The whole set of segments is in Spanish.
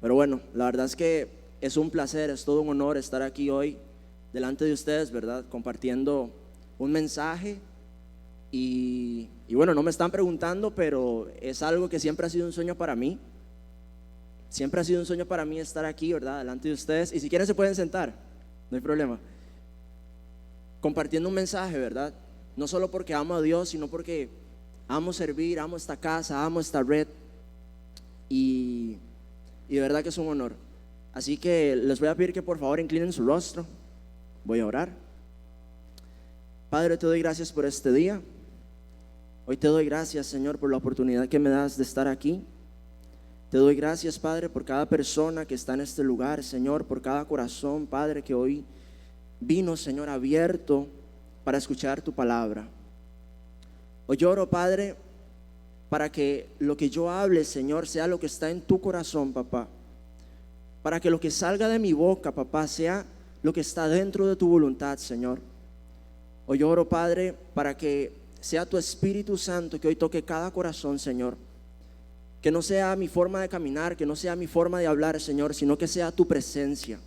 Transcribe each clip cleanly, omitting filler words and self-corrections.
Pero bueno, la verdad es que es un placer, es todo un honor estar aquí hoy delante de ustedes, ¿verdad? Compartiendo un mensaje y bueno, no me están preguntando, pero es algo que siempre ha sido un sueño para mí. Siempre ha sido un sueño para mí estar aquí, ¿verdad? Delante de ustedes. Y si quieren se pueden sentar, no hay problema. Compartiendo un mensaje, ¿verdad? No solo porque amo a Dios, sino porque amo servir, amo esta casa, amo esta red. Y de verdad que es un honor. Así que les voy a pedir que por favor inclinen su rostro. Voy a orar. Padre, te doy gracias por este día. Hoy te doy gracias, Señor, por la oportunidad que me das de estar aquí. Te doy gracias, Padre, por cada persona que está en este lugar, Señor, por cada corazón, Padre, que hoy vino, Señor, abierto para escuchar tu palabra. Hoy oro, Padre, para que lo que yo hable, Señor, sea lo que está en tu corazón, papá. Para que lo que salga de mi boca, papá, sea lo que está dentro de tu voluntad, Señor. Hoy oro, Padre, para que sea tu Espíritu Santo que hoy toque cada corazón, Señor. Que no sea mi forma de caminar, que no sea mi forma de hablar, Señor, sino que sea tu presencia.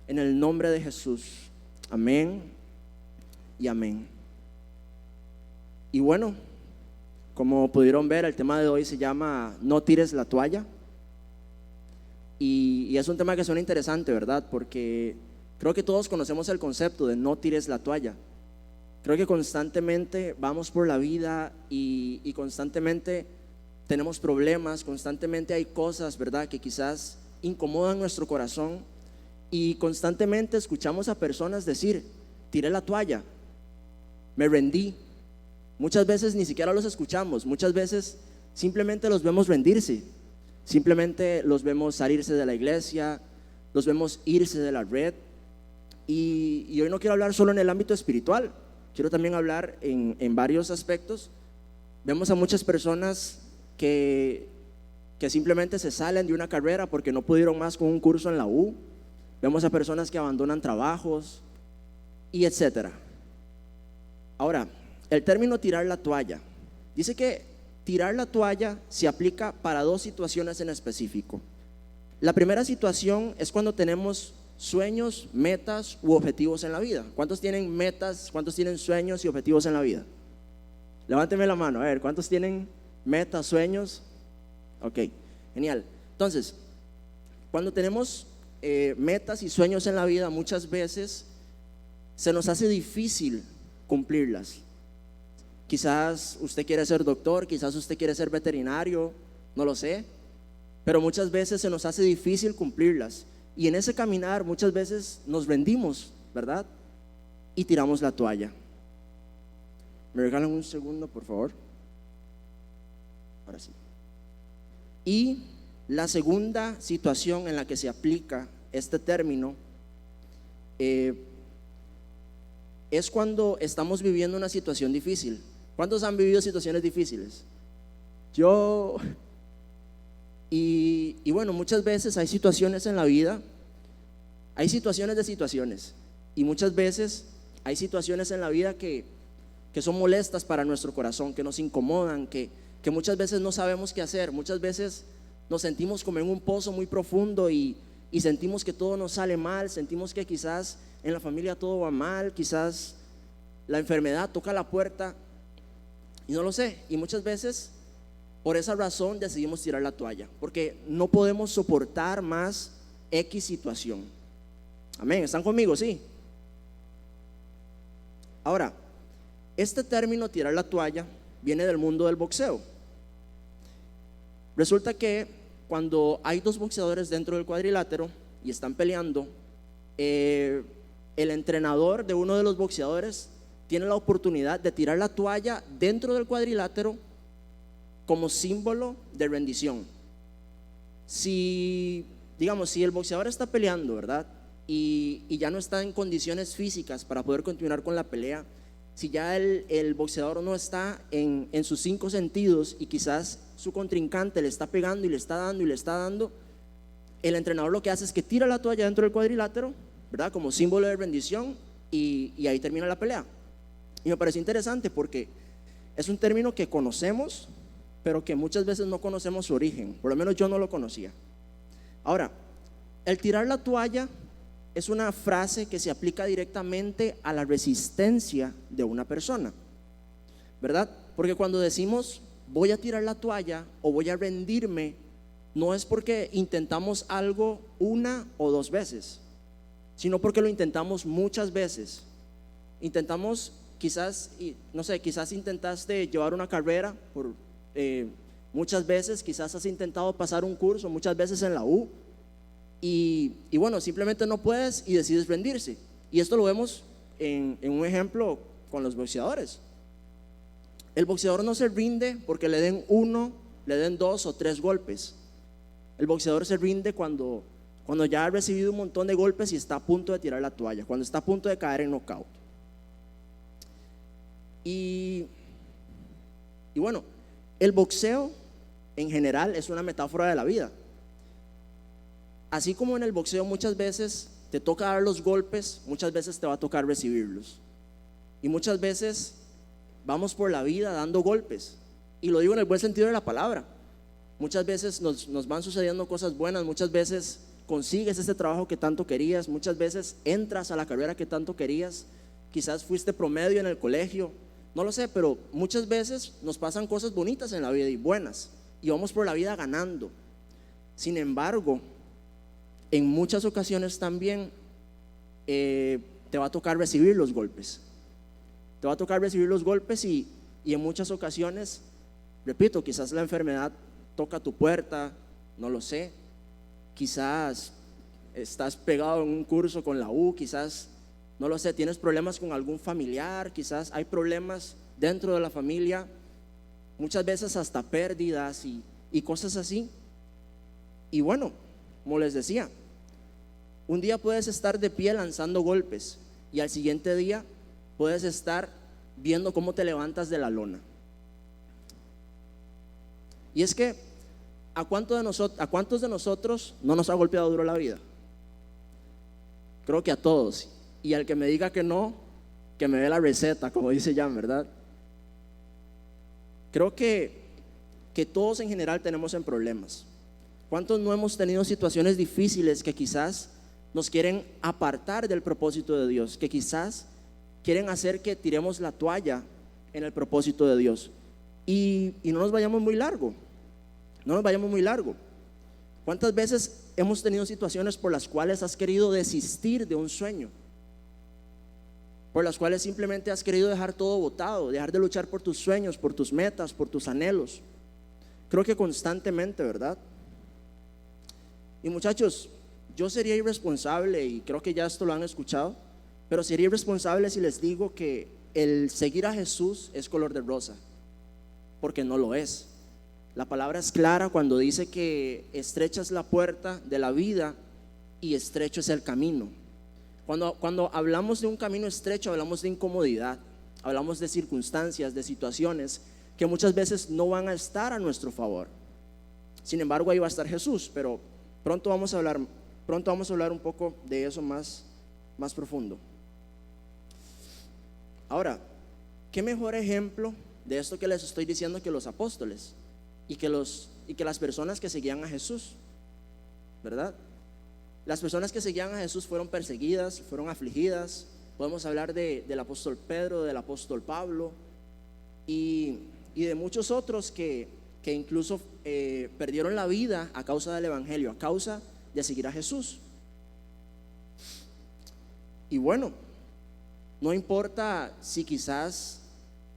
En el nombre de Jesús. Amén y amén. Y bueno, como pudieron ver, el tema de hoy se llama No tires la toalla. Y es un tema que suena interesante, ¿verdad? Porque creo que todos conocemos el concepto de no tires la toalla. Creo que constantemente vamos por la vida y constantemente tenemos problemas, constantemente hay cosas, ¿verdad?, que quizás incomodan nuestro corazón y constantemente escuchamos a personas decir, tiré la toalla, me rendí. Muchas veces ni siquiera los escuchamos, muchas veces simplemente los vemos rendirse, simplemente los vemos salirse de la iglesia, los vemos irse de la red. Y hoy no quiero hablar solo en el ámbito espiritual, quiero también hablar en varios aspectos. Vemos a muchas personas que simplemente se salen de una carrera porque no pudieron más con un curso en la U. Vemos a personas que abandonan trabajos y etcétera. Ahora, el término tirar la toalla, dice que tirar la toalla se aplica para dos situaciones en específico. La primera situación es cuando tenemos sueños, metas u objetivos en la vida. ¿Cuántos tienen metas? ¿Cuántos tienen sueños y objetivos en la vida? Levánteme la mano, a ver, ¿cuántos tienen metas, sueños? Ok, genial. Entonces, cuando tenemos metas y sueños en la vida, muchas veces se nos hace difícil cumplirlas. Quizás usted quiere ser doctor, quizás usted quiere ser veterinario, no lo sé, pero muchas veces se nos hace difícil cumplirlas. Y en ese caminar muchas veces nos rendimos, ¿verdad? Y tiramos la toalla. ¿Me regalan un segundo, por favor? Ahora sí. Y la segunda situación en la que se aplica este término es cuando estamos viviendo una situación difícil. ¿Cuántos han vivido situaciones difíciles? Yo. Y bueno, muchas veces hay situaciones en la vida, hay situaciones de situaciones, y muchas veces hay situaciones en la vida que son molestas para nuestro corazón, que nos incomodan, que muchas veces no sabemos qué hacer. Muchas veces nos sentimos como en un pozo muy profundo y sentimos que todo nos sale mal, sentimos que quizás en la familia todo va mal, quizás la enfermedad toca la puerta y no lo sé. Y muchas veces por esa razón decidimos tirar la toalla, porque no podemos soportar más X situación. Amén, ¿están conmigo? Sí. Ahora, este término tirar la toalla viene del mundo del boxeo. Resulta que cuando hay dos boxeadores dentro del cuadrilátero y están peleando, el entrenador de uno de los boxeadores tiene la oportunidad de tirar la toalla dentro del cuadrilátero como símbolo de rendición. Si el boxeador está peleando, ¿verdad? Y ya no está en condiciones físicas para poder continuar con la pelea, si ya el boxeador no está en sus cinco sentidos y quizás su contrincante le está pegando y le está dando y le está dando, el entrenador lo que hace es que tira la toalla dentro del cuadrilátero, ¿verdad?, como símbolo de rendición, y ahí termina la pelea. Y me pareció interesante porque es un término que conocemos, pero que muchas veces no conocemos su origen. Por lo menos yo no lo conocía. Ahora, el tirar la toalla es una frase que se aplica directamente a la resistencia de una persona, ¿verdad? Porque cuando decimos voy a tirar la toalla o voy a rendirme, no es porque intentamos algo una o dos veces, sino porque lo intentamos muchas veces. Intentamos quizás, no sé, quizás intentaste llevar una carrera por muchas veces, quizás has intentado pasar un curso muchas veces en la U y bueno, simplemente no puedes y decides rendirse. Y esto lo vemos en un ejemplo con los boxeadores. El boxeador no se rinde porque le den uno, le den dos o tres golpes. El boxeador se rinde cuando ya ha recibido un montón de golpes y está a punto de tirar la toalla, cuando está a punto de caer en knockout. Y bueno, el boxeo en general es una metáfora de la vida. Así como en el boxeo muchas veces te toca dar los golpes, muchas veces te va a tocar recibirlos. Y muchas veces vamos por la vida dando golpes. Y lo digo en el buen sentido de la palabra. Muchas veces nos van sucediendo cosas buenas, muchas veces consigues ese trabajo que tanto querías, muchas veces entras a la carrera que tanto querías, quizás fuiste promedio en el colegio, no lo sé, pero muchas veces nos pasan cosas bonitas en la vida y buenas, y vamos por la vida ganando. Sin embargo, en muchas ocasiones también te va a tocar recibir los golpes. Te va a tocar recibir los golpes y en muchas ocasiones, repito, quizás la enfermedad toca tu puerta, no lo sé. Quizás estás pegado en un curso con la U, quizás, no lo sé, tienes problemas con algún familiar, quizás hay problemas dentro de la familia, muchas veces hasta pérdidas y cosas así. Y bueno, como les decía, un día puedes estar de pie lanzando golpes y al siguiente día puedes estar viendo cómo te levantas de la lona. Y es que ¿a cuántos de nosotros no nos ha golpeado duro la vida? Creo que a todos. Y al que me diga que no, que me dé la receta, como dice Jan, ¿verdad? Creo que todos en general tenemos en problemas. ¿Cuántos no hemos tenido situaciones difíciles que quizás nos quieren apartar del propósito de Dios? Que quizás quieren hacer que tiremos la toalla en el propósito de Dios. Y no nos vayamos muy largo. No nos vayamos muy largo. ¿Cuántas veces hemos tenido situaciones por las cuales has querido desistir de un sueño? Por las cuales simplemente has querido dejar todo botado, dejar de luchar por tus sueños, por tus metas, por tus anhelos. Creo que constantemente, ¿verdad? Y muchachos, yo sería irresponsable, y creo que ya esto lo han escuchado, pero sería irresponsable si les digo que el seguir a Jesús es color de rosa, porque no lo es. La palabra es clara cuando dice que estrecha es la puerta de la vida y estrecho es el camino. Cuando hablamos de un camino estrecho, hablamos de incomodidad, hablamos de circunstancias, de situaciones que muchas veces no van a estar a nuestro favor. Sin embargo, ahí va a estar Jesús, pero pronto vamos a hablar un poco de eso más profundo. Ahora, ¿qué mejor ejemplo de esto que les estoy diciendo que los apóstoles y que las personas que seguían a Jesús, ¿verdad? Las personas que seguían a Jesús fueron perseguidas, fueron afligidas. Podemos hablar del apóstol Pedro, del apóstol Pablo y de muchos otros que incluso perdieron la vida a causa del evangelio, a causa de seguir a Jesús. Y bueno, no importa si quizás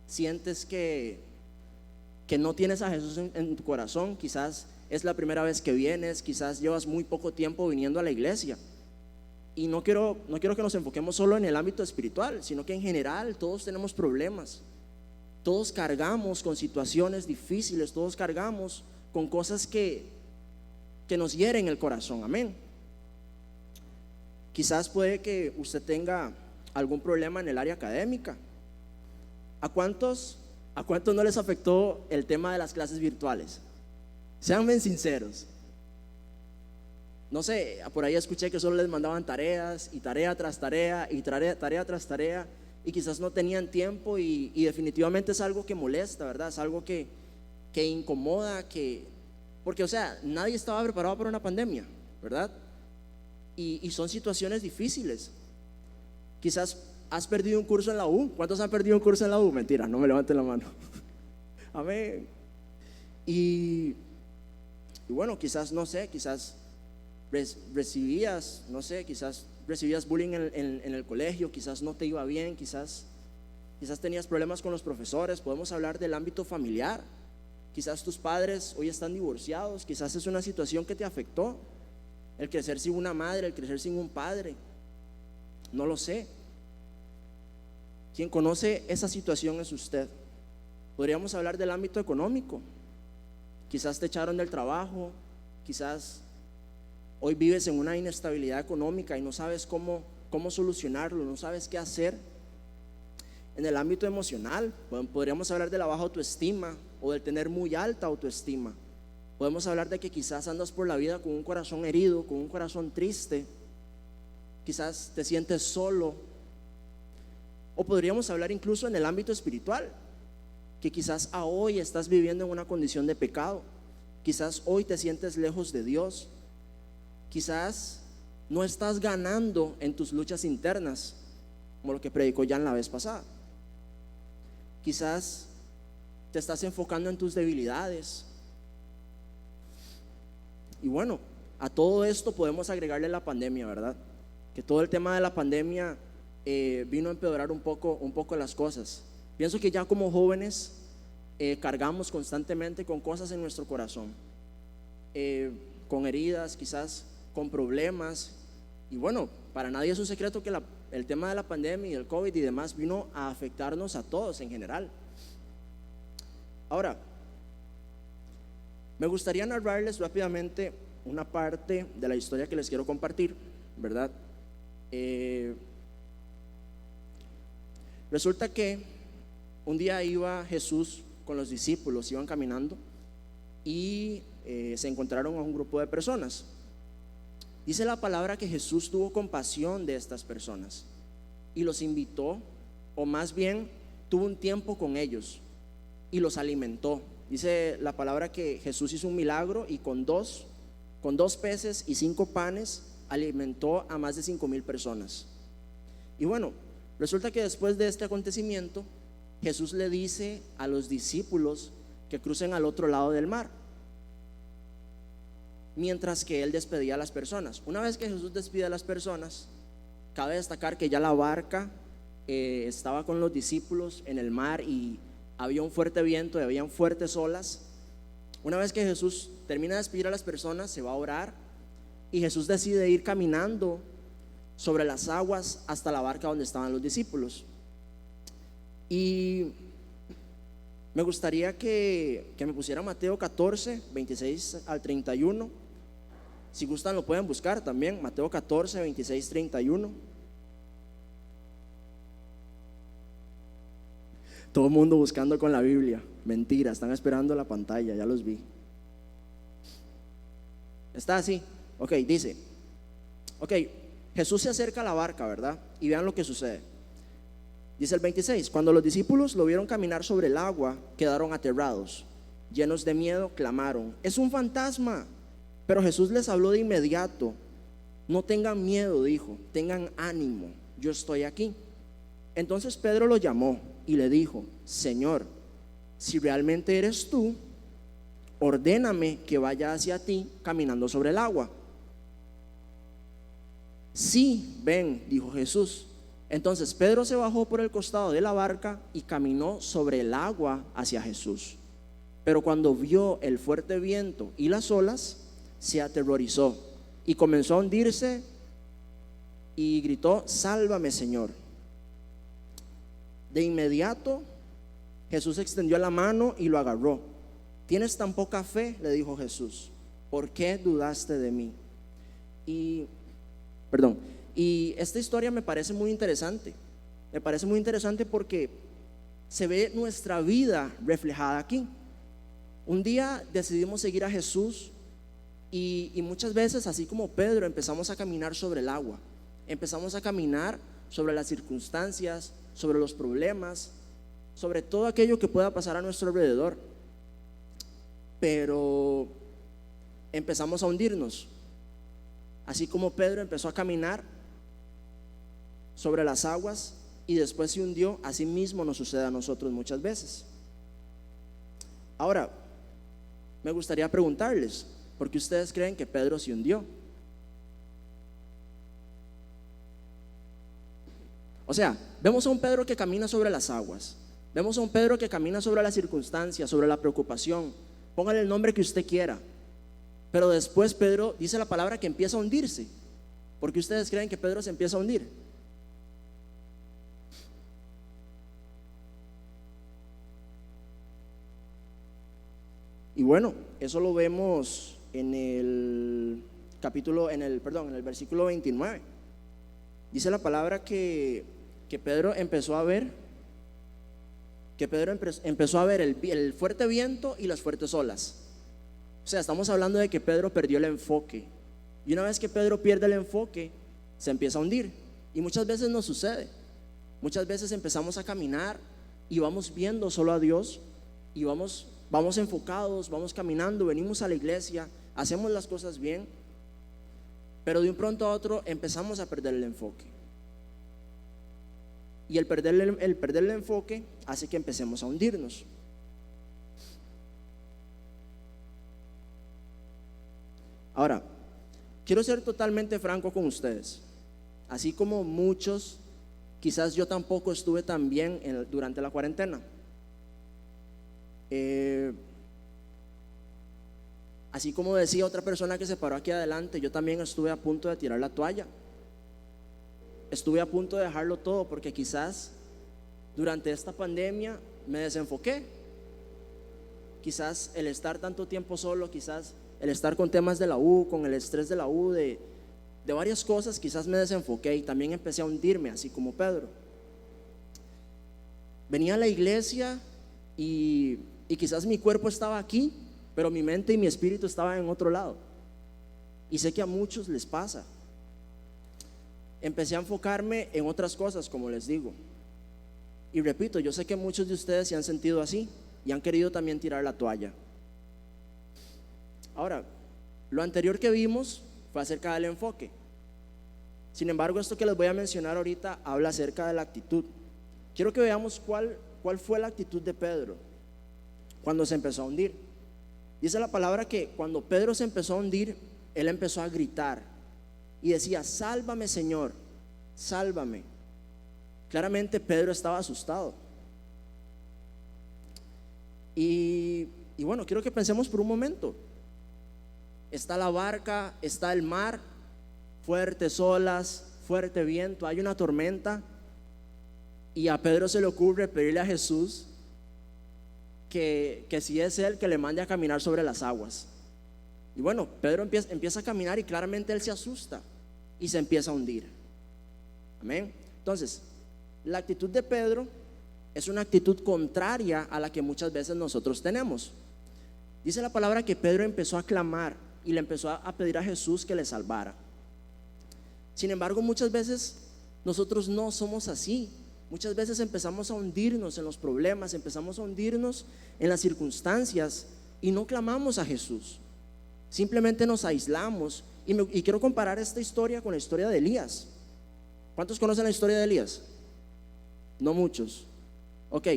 sientes que no tienes a Jesús en tu corazón, quizás es la primera vez que vienes, quizás llevas muy poco tiempo viniendo a la iglesia. Y no quiero que nos enfoquemos solo en el ámbito espiritual, sino que en general todos tenemos problemas. Todos cargamos con situaciones difíciles, todos cargamos con cosas que nos hieren el corazón, amén. Quizás puede que usted tenga algún problema en el área académica. ¿A cuántos no les afectó el tema de las clases virtuales? Sean bien sinceros. No sé, por ahí escuché que solo les mandaban tareas y tarea tras tarea y tarea tras tarea, y quizás no tenían tiempo y definitivamente es algo que molesta, ¿verdad? Es algo que incomoda, porque o sea, nadie estaba preparado para una pandemia. ¿verdad? Y son situaciones difíciles. Quizás has perdido un curso en la U. ¿Cuántos han perdido un curso en la U? Mentira, no me levanten la mano. Amén. Y bueno, quizás, no sé, quizás recibías, no sé, quizás recibías bullying en el colegio, quizás no te iba bien, quizás tenías problemas con los profesores. Podemos hablar del ámbito familiar. Quizás tus padres hoy están divorciados, quizás es una situación que te afectó, el crecer sin una madre, el crecer sin un padre, no lo sé. Quien conoce esa situación es usted. Podríamos hablar del ámbito económico. Quizás te echaron del trabajo, quizás hoy vives en una inestabilidad económica y no sabes cómo solucionarlo, no sabes qué hacer. En el ámbito emocional, podríamos hablar de la baja autoestima o del tener muy alta autoestima. Podemos hablar de que quizás andas por la vida con un corazón herido, con un corazón triste, quizás te sientes solo. O podríamos hablar incluso en el ámbito espiritual, que quizás a hoy estás viviendo en una condición de pecado, quizás hoy te sientes lejos de Dios, quizás no estás ganando en tus luchas internas, como lo que predicó Jan la vez pasada. Quizás te estás enfocando en tus debilidades. Y bueno, a todo esto podemos agregarle la pandemia, ¿verdad? Que todo el tema de la pandemia vino a empeorar un poco las cosas. Pienso que ya como jóvenes cargamos constantemente con cosas en nuestro corazón, con heridas, quizás con problemas. Y bueno, para nadie es un secreto que el tema de la pandemia y el COVID y demás vino a afectarnos a todos en general. Ahora, me gustaría narrarles rápidamente una parte de la historia que les quiero compartir, ¿verdad? Resulta que un día iba Jesús con los discípulos, iban caminando y se encontraron a un grupo de personas. Dice la palabra que Jesús tuvo compasión de estas personas y los invitó, o más bien tuvo un tiempo con ellos y los alimentó. Dice la palabra que Jesús hizo un milagro y con dos peces y 5 panes alimentó a más de 5,000 personas. Y bueno, resulta que después de este acontecimiento, Jesús le dice a los discípulos que crucen al otro lado del mar, mientras que él despedía a las personas. Una vez que Jesús despide a las personas, cabe destacar que ya la barca estaba con los discípulos en el mar y había un fuerte viento y habían fuertes olas. Una vez que Jesús termina de despedir a las personas, se va a orar y Jesús decide ir caminando sobre las aguas hasta la barca donde estaban los discípulos. Y me gustaría que me pusiera Mateo 14, 26 al 31. Si gustan lo pueden buscar también, Mateo 14, 26, 31. Todo el mundo buscando con la Biblia. Mentira, están esperando la pantalla, ya los vi. Está así. Ok, dice, ok, Jesús se acerca a la barca, ¿verdad? Y vean lo que sucede. Dice el 26, cuando los discípulos lo vieron caminar sobre el agua, quedaron aterrados, llenos de miedo, clamaron, es un fantasma. Pero Jesús les habló de inmediato. No tengan miedo, dijo, tengan ánimo, yo estoy aquí. Entonces Pedro lo llamó y le dijo, Señor, si realmente eres tú, ordéname que vaya hacia ti caminando sobre el agua. Sí, ven, dijo Jesús. Entonces Pedro se bajó por el costado de la barca y caminó sobre el agua hacia Jesús. Pero cuando vio el fuerte viento y las olas, se aterrorizó y comenzó a hundirse y gritó, sálvame, Señor. De inmediato Jesús extendió la mano y lo agarró. ¿Tienes tan poca fe?, le dijo Jesús. ¿Por qué dudaste de mí? Y esta historia me parece muy interesante. Me parece muy interesante porque se ve nuestra vida reflejada aquí. Un día decidimos seguir a Jesús y muchas veces, así como Pedro, empezamos a caminar sobre el agua. Empezamos a caminar sobre las circunstancias, sobre los problemas, sobre todo aquello que pueda pasar a nuestro alrededor. Pero empezamos a hundirnos. así como Pedro empezó a caminar sobre las aguas y después se hundió, así mismo nos sucede a nosotros muchas veces. Ahora, me gustaría preguntarles, ¿por qué ustedes creen que Pedro se hundió? O sea, vemos a un Pedro que camina sobre las aguas, vemos a un Pedro que camina sobre las circunstancias, sobre la preocupación, póngale el nombre que usted quiera, pero después Pedro dice la palabra que empieza a hundirse. ¿Por qué ustedes creen que Pedro se empieza a hundir? Y bueno, eso lo vemos en el versículo 29. Dice la palabra que Pedro empezó a ver el fuerte viento y las fuertes olas. O sea, estamos hablando de que Pedro perdió el enfoque. Y una vez que Pedro pierde el enfoque, se empieza a hundir. Y muchas veces nos sucede. Muchas veces empezamos a caminar y vamos viendo solo a Dios y vamos enfocados, vamos caminando, venimos a la iglesia, hacemos las cosas bien, pero de un pronto a otro empezamos a perder el enfoque. Y el perder el enfoque hace que empecemos a hundirnos. Ahora, quiero ser totalmente franco con ustedes. Así como muchos, quizás yo tampoco estuve tan bien durante la cuarentena. Así como decía otra persona que se paró aquí adelante, yo también estuve a punto de tirar la toalla. Estuve a punto de dejarlo todo porque quizás durante esta pandemia me desenfoqué. Quizás el estar tanto tiempo solo, quizás el estar con temas de la U, con el estrés de la U, de varias cosas, quizás me desenfoqué y también empecé a hundirme, así como Pedro. Venía a la iglesia y quizás mi cuerpo estaba aquí, pero mi mente y mi espíritu estaban en otro lado. Y sé que a muchos les pasa. Empecé a enfocarme en otras cosas, como les digo. Y repito, yo sé que muchos de ustedes se han sentido así y han querido también tirar la toalla. Ahora, lo anterior que vimos fue acerca del enfoque. Sin embargo, esto que les voy a mencionar ahorita habla acerca de la actitud. Quiero que veamos cuál fue la actitud de Pedro cuando se empezó a hundir. Dice la palabra que cuando Pedro se empezó a hundir, él empezó a gritar y decía: sálvame, Señor, sálvame. Claramente Pedro estaba asustado. Y bueno, quiero que pensemos por un momento. Está la barca, está el mar, fuertes olas, fuerte viento, hay una tormenta, y a Pedro se le ocurre pedirle a Jesús que si es él, que le mande a caminar sobre las aguas. Y bueno, Pedro empieza a caminar y claramente él se asusta y se empieza a hundir. Amén. Entonces, la actitud de Pedro es una actitud contraria a la que muchas veces nosotros tenemos. Dice la palabra que Pedro empezó a clamar y le empezó a pedir a Jesús que le salvara. Sin embargo, muchas veces nosotros no somos así. Muchas veces empezamos a hundirnos en los problemas, empezamos a hundirnos en las circunstancias y no clamamos a Jesús. Simplemente nos aislamos. Y quiero comparar esta historia con la historia de Elías. ¿Cuántos conocen la historia de Elías? No muchos. Ok,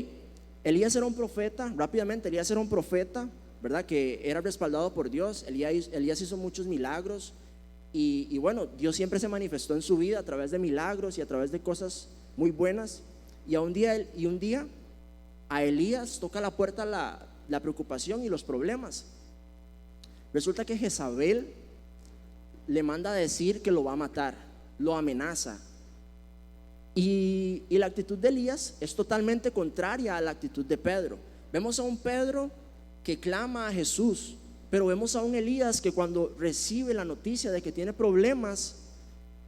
Elías era un profeta, rápidamente, Elías era un profeta, ¿verdad? Que era respaldado por Dios. Elías hizo muchos milagros y bueno, Dios siempre se manifestó en su vida a través de milagros y a través de cosas muy buenas. Y un día a Elías toca la puerta la preocupación y los problemas. Resulta que Jezabel le manda a decir que lo va a matar, lo amenaza. Y la actitud de Elías es totalmente contraria a la actitud de Pedro. Vemos a un Pedro que clama a Jesús, pero vemos a un Elías que cuando recibe la noticia de que tiene problemas,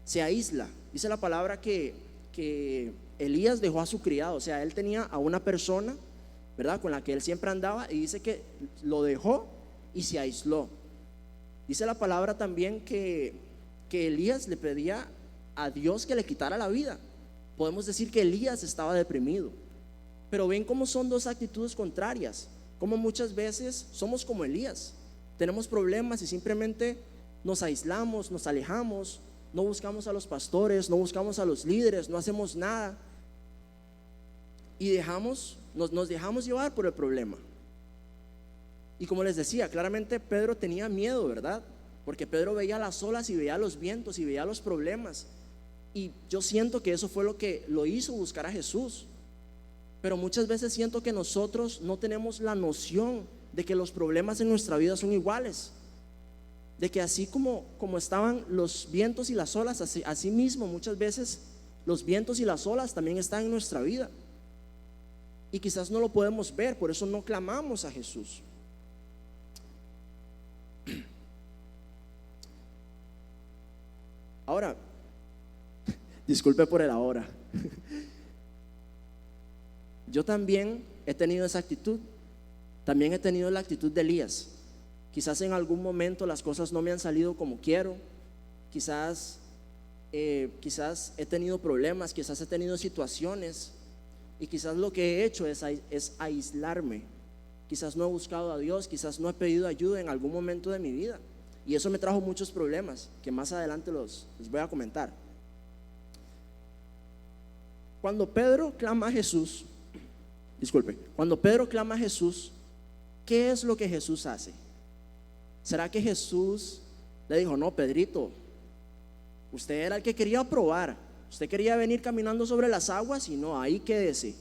se aísla. Dice la palabra que Elías dejó a su criado, o sea, él tenía a una persona, ¿verdad?, con la que él siempre andaba, y dice que lo dejó y se aisló. Dice la palabra también que Elías le pedía a Dios que le quitara la vida. Podemos decir que Elías estaba deprimido. Pero ven cómo son dos actitudes contrarias, como muchas veces somos como Elías, tenemos problemas y simplemente nos aislamos, nos alejamos, no buscamos a los pastores, no buscamos a los líderes, no hacemos nada y nos dejamos llevar por el problema. Y como les decía, claramente Pedro tenía miedo, ¿verdad? Porque Pedro veía las olas y veía los vientos y veía los problemas. Y yo siento que eso fue lo que lo hizo buscar a Jesús. Pero muchas veces siento que nosotros no tenemos la noción de que los problemas en nuestra vida son iguales. De que así como estaban los vientos y las olas, así mismo muchas veces los vientos y las olas también están en nuestra vida. Y quizás no lo podemos ver, por eso no clamamos a Jesús. Ahora, disculpe por el ahora. Yo también he tenido esa actitud. También he tenido la actitud de Elías. Quizás en algún momento las cosas no me han salido como quiero. Quizás he tenido problemas, quizás he tenido situaciones. Y quizás lo que he hecho es aislarme. Quizás no he buscado a Dios, quizás no he pedido ayuda en algún momento de mi vida. Y eso me trajo muchos problemas que más adelante les voy a comentar. Cuando Pedro clama a Jesús, ¿qué es lo que Jesús hace? ¿Será que Jesús le dijo: no, Pedrito, usted era el que quería probar, usted quería venir caminando sobre las aguas y no, ahí quédese,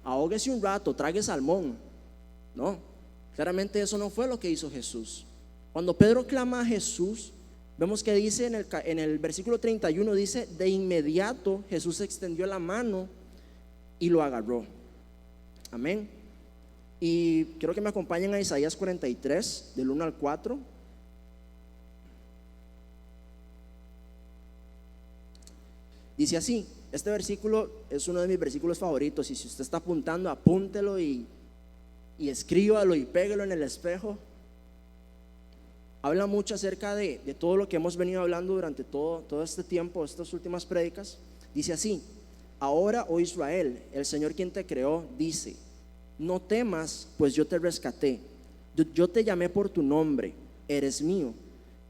ahóguese un rato, trague salmón? No, claramente eso no fue lo que hizo Jesús. Cuando Pedro clama a Jesús, vemos que dice en el versículo 31, dice: de inmediato Jesús extendió la mano y lo agarró. Amén. Y quiero que me acompañen a Isaías 43, del 1 al 4. Dice así, este versículo es uno de mis versículos favoritos, y si usted está apuntando, apúntelo y escríbalo y péguelo en el espejo. Habla mucho acerca de todo lo que hemos venido hablando durante todo este tiempo, estas últimas prédicas. Dice así: ahora, oh Israel, el Señor quien te creó dice: no temas, pues yo te rescaté, yo te llamé por tu nombre, eres mío.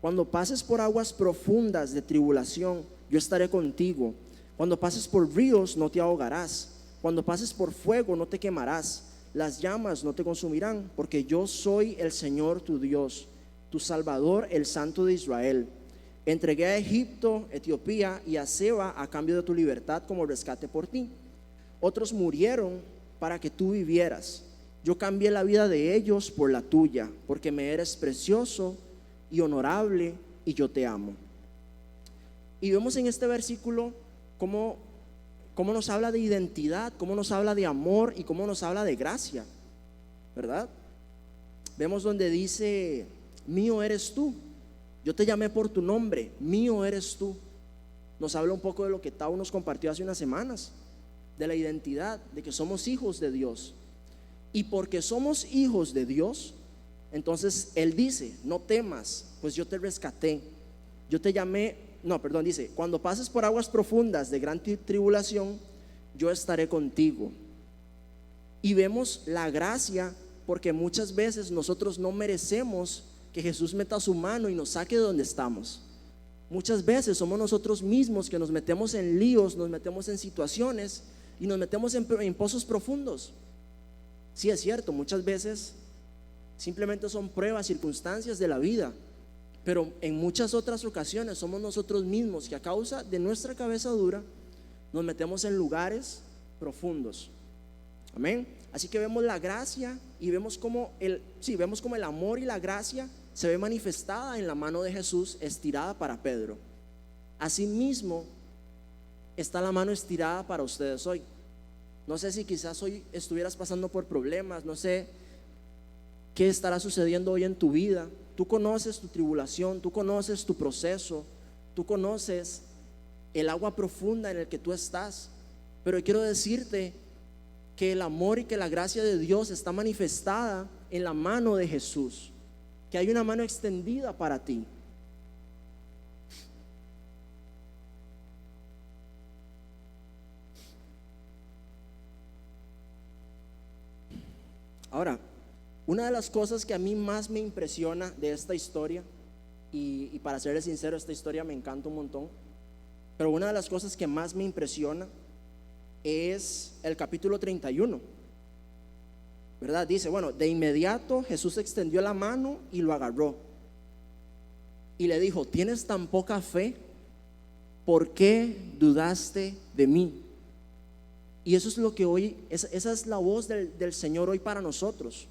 Cuando pases por aguas profundas de tribulación, yo estaré contigo. Cuando pases por ríos, no te ahogarás. Cuando pases por fuego, no te quemarás. Las llamas no te consumirán, porque yo soy el Señor tu Dios, tu Salvador, el Santo de Israel. Entregué a Egipto, Etiopía y a Seba a cambio de tu libertad como rescate por ti. Otros murieron para que tú vivieras. Yo cambié la vida de ellos por la tuya, porque me eres precioso y honorable y yo te amo. Y vemos en este versículo cómo nos habla de identidad, cómo nos habla de amor y cómo nos habla de gracia, ¿verdad? Vemos donde dice: mío eres tú, yo te llamé por tu nombre, mío eres tú. Nos habla un poco de lo que Tao nos compartió hace unas semanas, de la identidad, de que somos hijos de Dios. Y porque somos hijos de Dios, entonces Él dice: no temas, pues yo te rescaté, yo te llamé. Dice: cuando pases por aguas profundas de gran tribulación, yo estaré contigo. Y vemos la gracia, porque muchas veces nosotros no merecemos que Jesús meta su mano y nos saque de donde estamos. Muchas veces somos nosotros mismos que nos metemos en líos, nos metemos en situaciones y nos metemos en pozos profundos. Sí, es cierto, muchas veces simplemente son pruebas, circunstancias de la vida, pero en muchas otras ocasiones somos nosotros mismos que a causa de nuestra cabeza dura nos metemos en lugares profundos. Amén. Así que vemos la gracia y vemos como el amor y la gracia se ve manifestada en la mano de Jesús estirada para Pedro. Asimismo está la mano estirada para ustedes hoy. No sé si quizás hoy estuvieras pasando por problemas, no sé qué estará sucediendo hoy en tu vida. Tú conoces tu tribulación, tú conoces tu proceso, tú conoces el agua profunda en el que tú estás. Pero quiero decirte que el amor y que la gracia de Dios está manifestada en la mano de Jesús, que hay una mano extendida para ti. Ahora, una de las cosas que a mí más me impresiona de esta historia, y para serles sincero, esta historia me encanta un montón. Pero una de las cosas que más me impresiona es el capítulo 31, ¿verdad? Dice, bueno, de inmediato Jesús extendió la mano y lo agarró y le dijo: ¿tienes tan poca fe? ¿Por qué dudaste de mí? Y eso es lo que hoy, esa es la voz del Señor hoy para nosotros.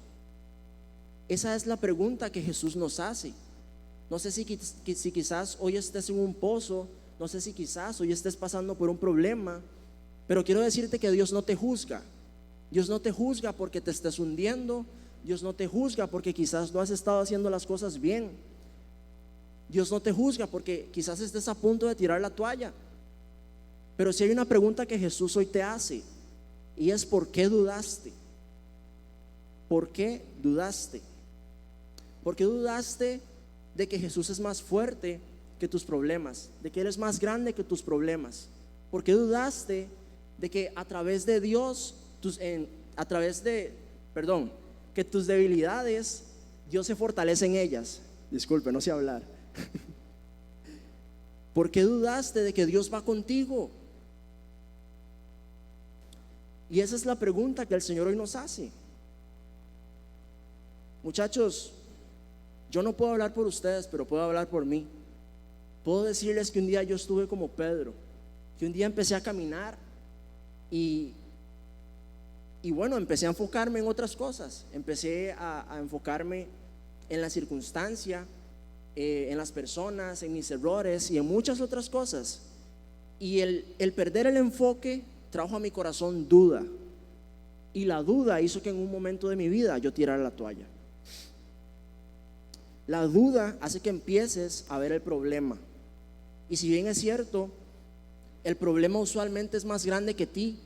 Esa es la pregunta que Jesús nos hace. No sé si quizás hoy estés en un pozo, no sé si quizás hoy estés pasando por un problema, pero quiero decirte que Dios no te juzga. Dios no te juzga porque te estés hundiendo. Dios no te juzga porque quizás no has estado haciendo las cosas bien. Dios no te juzga porque quizás estés a punto de tirar la toalla. Pero si hay una pregunta que Jesús hoy te hace, y es: ¿por qué dudaste? ¿Por qué dudaste? ¿Por qué dudaste de que Jesús es más fuerte que tus problemas? De que Él es más grande que tus problemas. ¿Por qué dudaste de que a través de Dios, que tus debilidades, Dios se fortalece en ellas? Disculpe, no sé hablar. ¿Por qué dudaste de que Dios va contigo? Y esa es la pregunta que el Señor hoy nos hace. Muchachos, yo no puedo hablar por ustedes, pero puedo hablar por mí. Puedo decirles que un día yo estuve como Pedro, que un día empecé a caminar y bueno, empecé a enfocarme en otras cosas. Empecé a enfocarme en la circunstancia, en las personas, en mis errores y en muchas otras cosas. Y el perder el enfoque trajo a mi corazón duda, y la duda hizo que en un momento de mi vida yo tirara la toalla. La duda hace que empieces a ver el problema, y si bien es cierto, el problema usualmente es más grande que ti,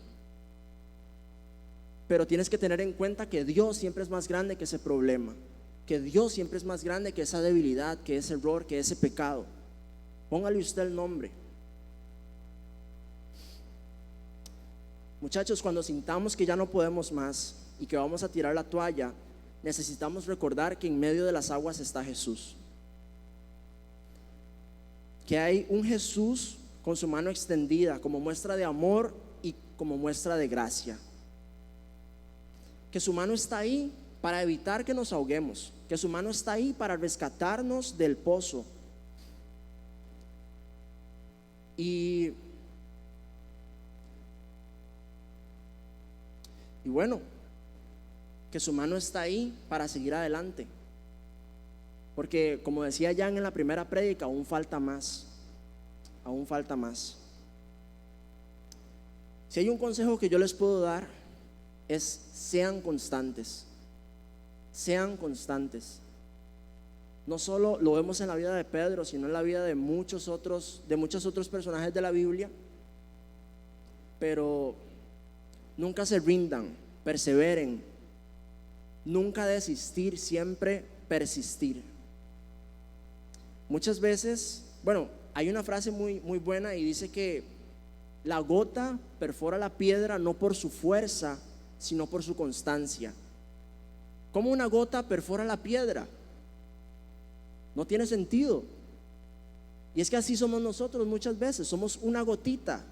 pero tienes que tener en cuenta que Dios siempre es más grande que ese problema, que Dios siempre es más grande que esa debilidad, que ese error, que ese pecado. Póngale usted el nombre. Muchachos, cuando sintamos que ya no podemos más y que vamos a tirar la toalla, necesitamos recordar que en medio de las aguas está Jesús, que hay un Jesús con su mano extendida como muestra de amor y como muestra de gracia, que su mano está ahí para evitar que nos ahoguemos, que su mano está ahí para rescatarnos del pozo. Y bueno, que su mano está ahí para seguir adelante, porque como decía Jan en la primera prédica, aún falta más, aún falta más. Si hay un consejo que yo les puedo dar, es: sean constantes, sean constantes. No solo lo vemos en la vida de Pedro, sino en la vida de muchos otros personajes de la Biblia. Pero nunca se rindan, perseveren, nunca desistir, siempre persistir. Muchas veces, bueno, hay una frase muy, muy buena y dice que la gota perfora la piedra no por su fuerza, sino por su constancia. ¿Cómo una gota perfora la piedra? No tiene sentido. Y es que así somos nosotros muchas veces, somos una gotita,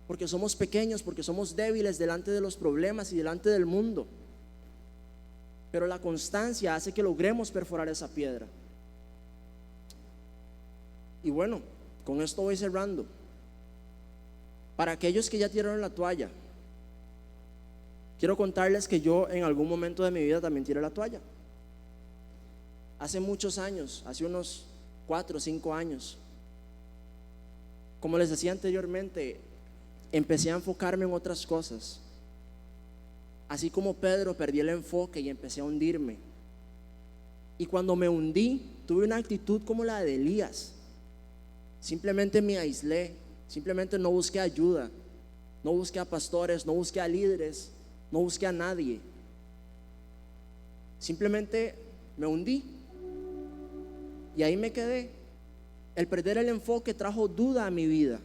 porque somos pequeños, porque somos débiles delante de los problemas y delante del mundo. Pero la constancia hace que logremos perforar esa piedra. Y bueno, con esto voy cerrando. Para aquellos que ya tiraron la toalla, quiero contarles que yo en algún momento de mi vida también tiré la toalla. Hace muchos años, hace unos 4 o 5 años. Como les decía anteriormente, empecé a enfocarme en otras cosas. Así como Pedro, perdí el enfoque y empecé a hundirme. Y cuando me hundí, tuve una actitud como la de Elías. Simplemente me aislé, simplemente no busqué ayuda, no busqué a pastores, no busqué a líderes, no busqué a nadie. Simplemente me hundí y ahí me quedé. El perder el enfoque trajo duda a mi vida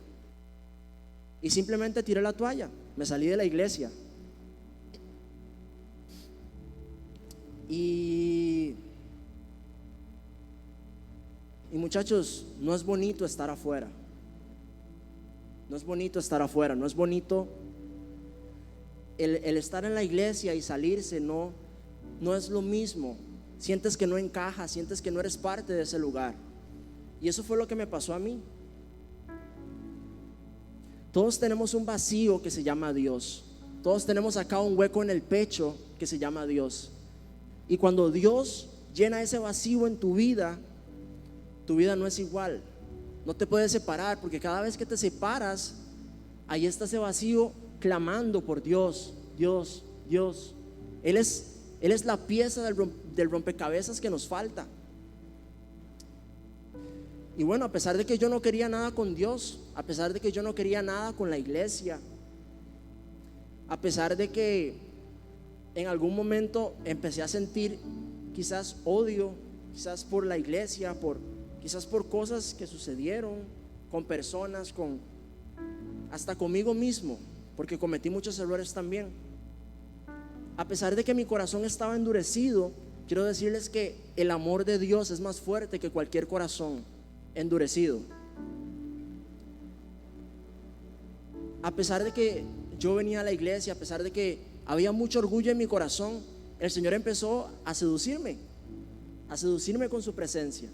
y simplemente tiré la toalla, me salí de la iglesia. Y Y muchachos, no es bonito estar afuera. No es bonito estar afuera, no es bonito el estar en la iglesia y salirse, no es lo mismo. Sientes que no encajas, sientes que no eres parte de ese lugar. Y eso fue lo que me pasó a mí. Todos tenemos un vacío que se llama Dios. Todos tenemos acá un hueco en el pecho que se llama Dios. Y cuando Dios llena ese vacío en tu vida no es igual. No te puedes separar, porque cada vez que te separas, ahí está ese vacío clamando por Dios, Dios, Dios. Él es la pieza del rompecabezas que nos falta. Y bueno, a pesar de que yo no quería nada con Dios, a pesar de que yo no quería nada con la iglesia, a pesar de que en algún momento empecé a sentir quizás odio, quizás por la iglesia, quizás por cosas que sucedieron con personas, hasta conmigo mismo, porque cometí muchos errores también. A pesar de que mi corazón estaba endurecido, quiero decirles que el amor de Dios es más fuerte que cualquier corazón endurecido. A pesar de que yo venía a la iglesia, a pesar de que había mucho orgullo en mi corazón, el Señor empezó a seducirme con su presencia.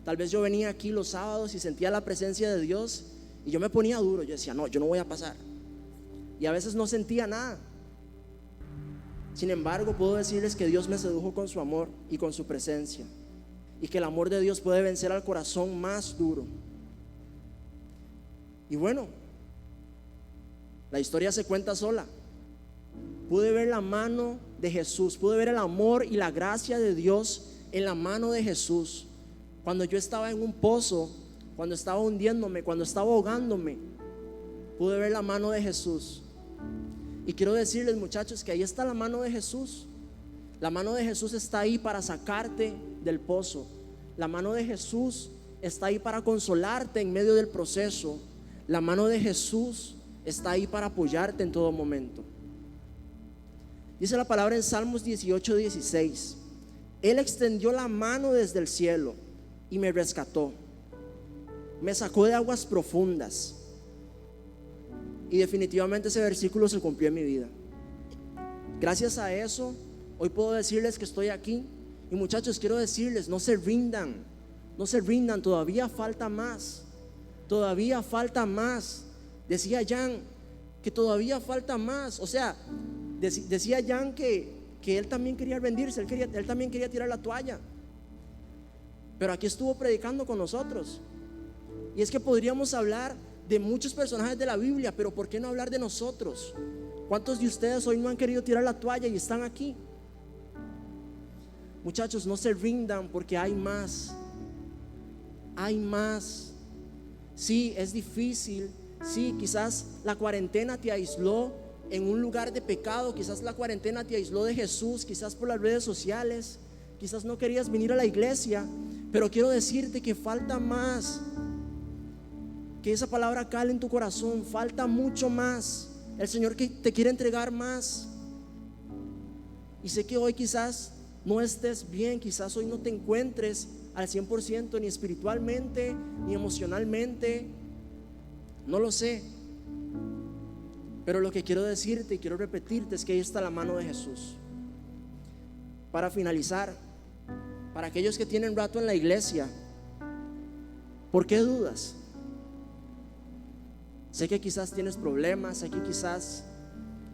Tal vez yo venía aquí los sábados y sentía la presencia de Dios y yo me ponía duro, yo decía, no, yo no voy a pasar. Y a veces no sentía nada. Sin embargo, puedo decirles que Dios me sedujo con su amor y con su presencia, y que el amor de Dios puede vencer al corazón más duro. Y bueno, la historia se cuenta sola. Pude ver la mano de Jesús, pude ver el amor y la gracia de Dios en la mano de Jesús. Cuando yo estaba en un pozo, cuando estaba hundiéndome, cuando estaba ahogándome, pude ver la mano de Jesús. Y quiero decirles, muchachos, que ahí está la mano de Jesús. La mano de Jesús está ahí para sacarte del pozo. La mano de Jesús está ahí para consolarte en medio del proceso. La mano de Jesús está ahí para apoyarte en todo momento. Dice la palabra en Salmos 18:16: Él extendió la mano desde el cielo y me rescató, me sacó de aguas profundas. Y definitivamente ese versículo se cumplió en mi vida. Gracias a eso, hoy puedo decirles que estoy aquí. Y muchachos, quiero decirles, no se rindan, todavía falta más. Todavía falta más. Decía Jan que todavía falta más. O sea, decía Jan que él también quería rendirse, él también quería tirar la toalla. Pero aquí estuvo predicando con nosotros. Y es que podríamos hablar de muchos personajes de la Biblia, pero ¿por qué no hablar de nosotros? ¿Cuántos de ustedes hoy no han querido tirar la toalla y están aquí? Muchachos, no se rindan, porque hay más. Hay más. Sí, es difícil. Sí, quizás la cuarentena te aisló en un lugar de pecado. Quizás la cuarentena te aisló de Jesús. Quizás por las redes sociales. Quizás no querías venir a la iglesia. Pero quiero decirte que falta más. Que esa palabra cale en tu corazón. Falta mucho más. El Señor que te quiere entregar más. Y sé que hoy quizás no estés bien. Quizás hoy no te encuentres al 100%, ni espiritualmente, ni emocionalmente. No lo sé. Pero lo que quiero decirte y quiero repetirte es que ahí está la mano de Jesús. Para finalizar, para aquellos que tienen rato en la iglesia, ¿por qué dudas? Sé que quizás tienes problemas, sé que quizás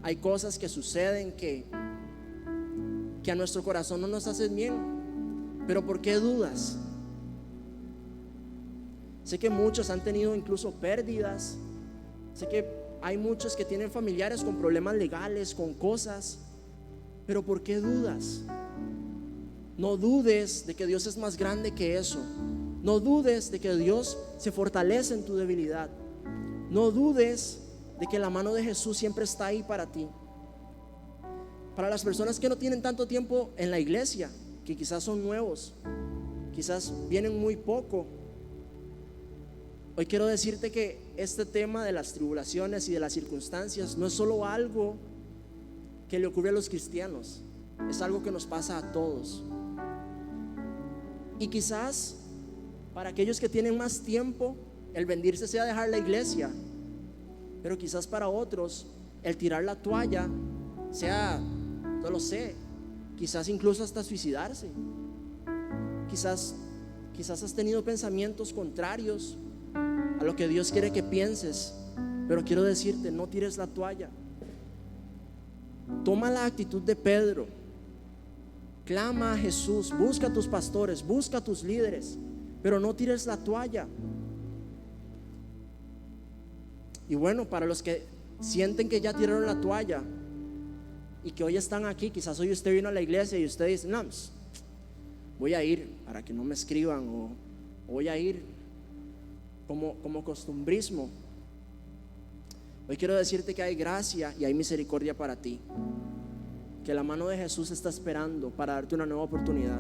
hay cosas que suceden que a nuestro corazón no nos hacen bien. Pero ¿por qué dudas? Sé que muchos han tenido incluso pérdidas. Sé que hay muchos que tienen familiares con problemas legales, con cosas. Pero ¿por qué dudas? No dudes de que Dios es más grande que eso. No dudes de que Dios se fortalece en tu debilidad. No dudes de que la mano de Jesús siempre está ahí para ti. Para las personas que no tienen tanto tiempo en la iglesia, que quizás son nuevos, quizás vienen muy poco, hoy quiero decirte que este tema de las tribulaciones y de las circunstancias no es solo algo que le ocurre a los cristianos, es algo que nos pasa a todos. Y quizás Para aquellos que tienen más tiempo, el rendirse sea dejar la iglesia. Pero quizás para otros, el tirar la toalla sea, no lo sé, quizás incluso hasta suicidarse. Quizás has tenido pensamientos contrarios a lo que Dios quiere que pienses. Pero quiero decirte, no tires la toalla. Toma la actitud de Pedro. Clama a Jesús, busca a tus pastores, busca a tus líderes, pero no tires la toalla. Y bueno, para los que sienten que ya tiraron la toalla y que hoy están aquí, quizás hoy usted vino a la iglesia y usted dice, no, voy a ir para que no me escriban, o voy a ir como costumbrismo. Hoy quiero decirte que hay gracia y hay misericordia para ti, que la mano de Jesús está esperando para darte una nueva oportunidad,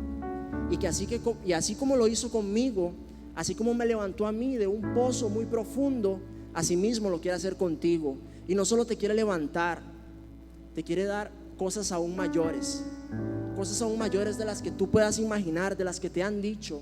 y así como lo hizo conmigo, así como me levantó a mí de un pozo muy profundo, así mismo lo quiere hacer contigo. Y no solo te quiere levantar, te quiere dar cosas aún mayores de las que tú puedas imaginar, de las que te han dicho.